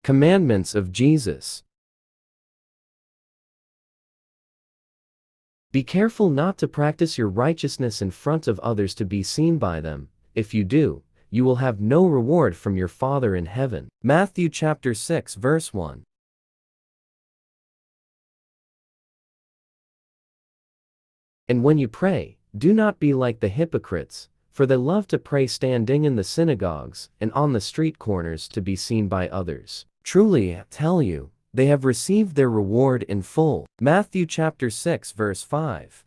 Commandments of Jesus. Be careful not to practice your righteousness in front of others to be seen by them. If you do, you will have no reward from your Father in heaven. Matthew chapter 6 verse 1. And when you pray, do not be like the hypocrites, for they love to pray standing in the synagogues and on the street corners to be seen by others. Truly, I tell you, they have received their reward in full. Matthew chapter 6 verse 5.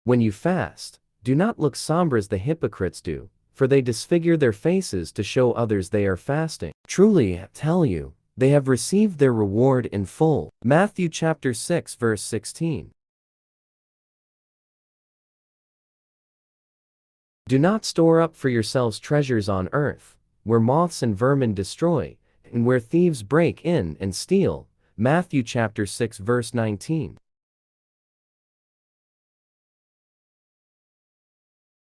When you fast, do not look somber as the hypocrites do, for they disfigure their faces to show others they are fasting. Truly, I tell you, they have received their reward in full. Matthew chapter 6 verse 16. Do not store up for yourselves treasures on earth, where moths and vermin destroy, and where thieves break in and steal. Matthew chapter 6 verse 19.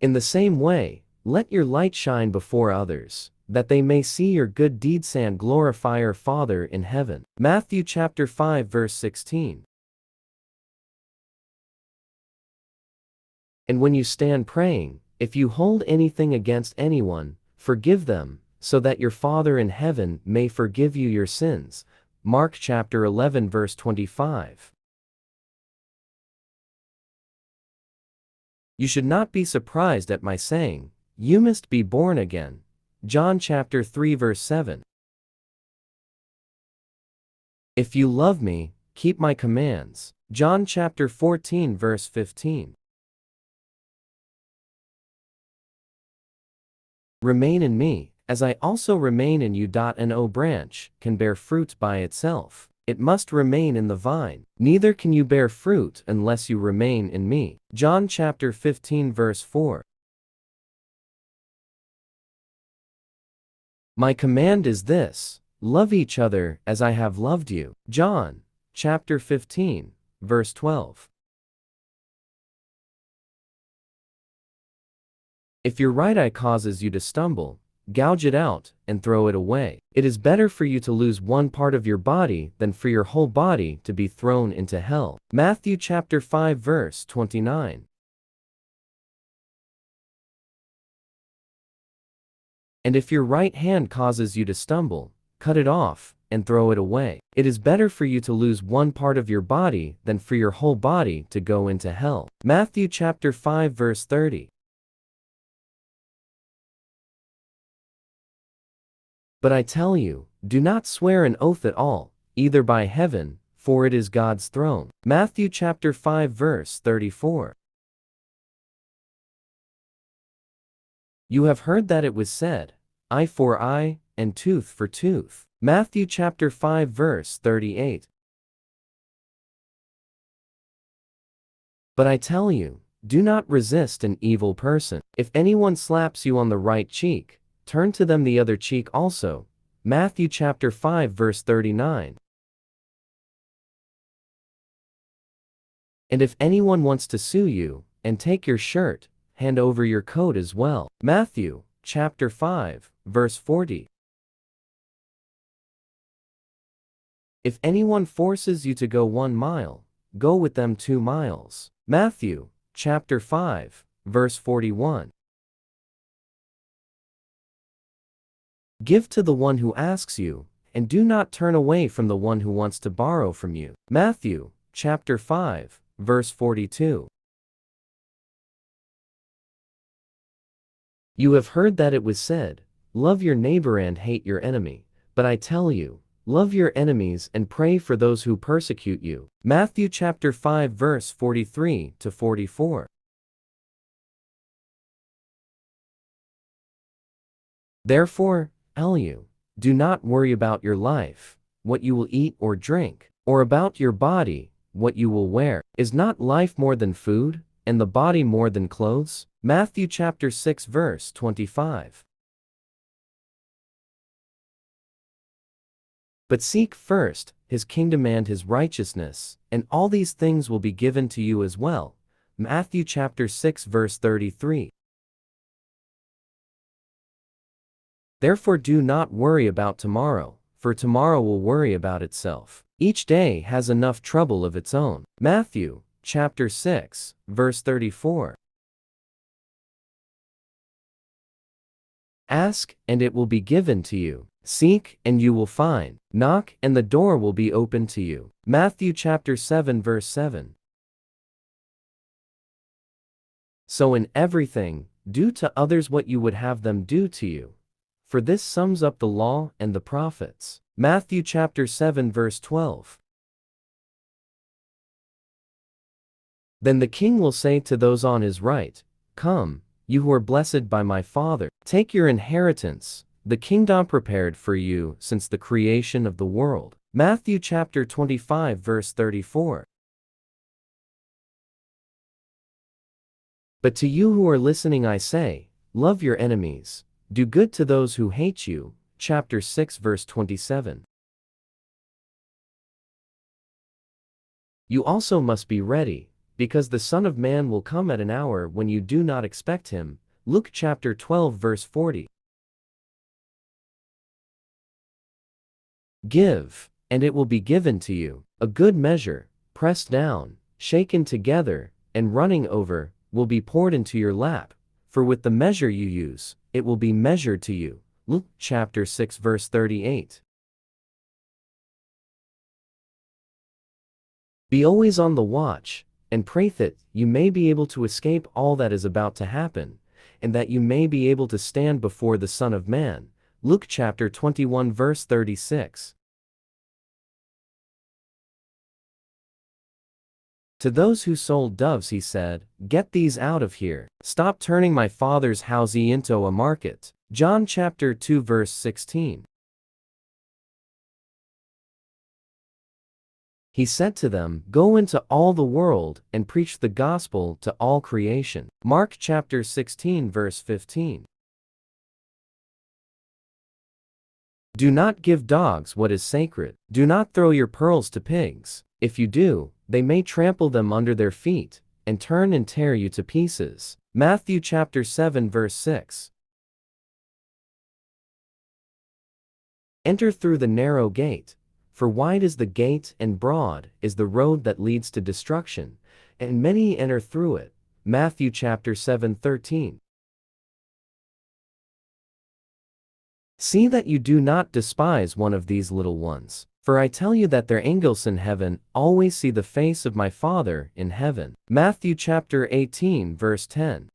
In the same way, let your light shine before others, that they may see your good deeds and glorify your Father in heaven. Matthew chapter 5 verse 16. And when you stand praying, if you hold anything against anyone, forgive them, so that your Father in heaven may forgive you your sins. Mark chapter 11 verse 25. You should not be surprised at my saying, you must be born again. John chapter 3 verse 7. If you love me, keep my commands. John chapter 14 verse 15. Remain in me, as I also remain in you. No branch can bear fruit by itself. It must remain in the vine. Neither can you bear fruit unless you remain in me. John chapter 15 verse 4. My command is this: love each other as I have loved you. John chapter 15 verse 12. If your right eye causes you to stumble, gouge it out and throw it away. It is better for you to lose one part of your body than for your whole body to be thrown into hell. Matthew chapter 5 verse 29. And if your right hand causes you to stumble, cut it off and throw it away. It is better for you to lose one part of your body than for your whole body to go into hell. Matthew chapter 5 verse 30. But I tell you, do not swear an oath at all, either by heaven, for it is God's throne. Matthew chapter 5 verse 34. You have heard that it was said, eye for eye, and tooth for tooth. Matthew chapter 5 verse 38. But I tell you, do not resist an evil person. If anyone slaps you on the right cheek, turn to them the other cheek also. Matthew chapter 5 verse 39. And if anyone wants to sue you and take your shirt, hand over your coat as well. Matthew chapter 5 verse 40. If anyone forces you to go 1 mile, go with them 2 miles. Matthew chapter 5 verse 41. Give to the one who asks you, and do not turn away from the one who wants to borrow from you. Matthew chapter 5 verse 42. You have heard that it was said, love your neighbor and hate your enemy. But I tell you, love your enemies and pray for those who persecute you. Matthew chapter 5 verse 43 to 44. Therefore, do not worry about your life, what you will eat or drink, or about your body, what you will wear. Is not life more than food, and the body more than clothes? Matthew chapter 6 verse 25. But seek first his kingdom and his righteousness, and all these things will be given to you as well. Matthew chapter 6 verse 33. Therefore do not worry about tomorrow, for tomorrow will worry about itself. Each day has enough trouble of its own. Matthew, chapter 6, verse 34. Ask, and it will be given to you. Seek, and you will find. Knock, and the door will be opened to you. Matthew chapter 7, verse 7. So in everything, do to others what you would have them do to you. For this sums up the law and the prophets. Matthew chapter 7, verse 12. Then the king will say to those on his right, Come, you who are blessed by my Father, take your inheritance, the kingdom prepared for you since the creation of the world. Matthew chapter 25, verse 34. But to you who are listening I say, love your enemies, do good to those who hate you. Chapter 6, verse 27. You also must be ready, because the Son of Man will come at an hour when you do not expect him. Luke chapter 12, verse 40. Give, and it will be given to you. A good measure, pressed down, shaken together, and running over, will be poured into your lap. For with the measure you use, it will be measured to you. Luke chapter 6, verse 38. Be always on the watch, and pray that you may be able to escape all that is about to happen, and that you may be able to stand before the Son of Man. Luke chapter 21, verse 36. To those who sold doves he said, Get these out of here. Stop turning my Father's house into a market. John chapter 2, verse 16. He said to them, Go into all the world and preach the gospel to all creation. Mark chapter 16, verse 15. Do not give dogs what is sacred. Do not throw your pearls to pigs. If you do, they may trample them under their feet, and turn and tear you to pieces. Matthew chapter 7, verse 6. Enter through the narrow gate, for wide is the gate and broad is the road that leads to destruction, and many enter through it. Matthew chapter 7, 13. See that you do not despise one of these little ones. For I tell you that their angels in heaven always see the face of my Father in heaven. Matthew chapter 18, verse 10.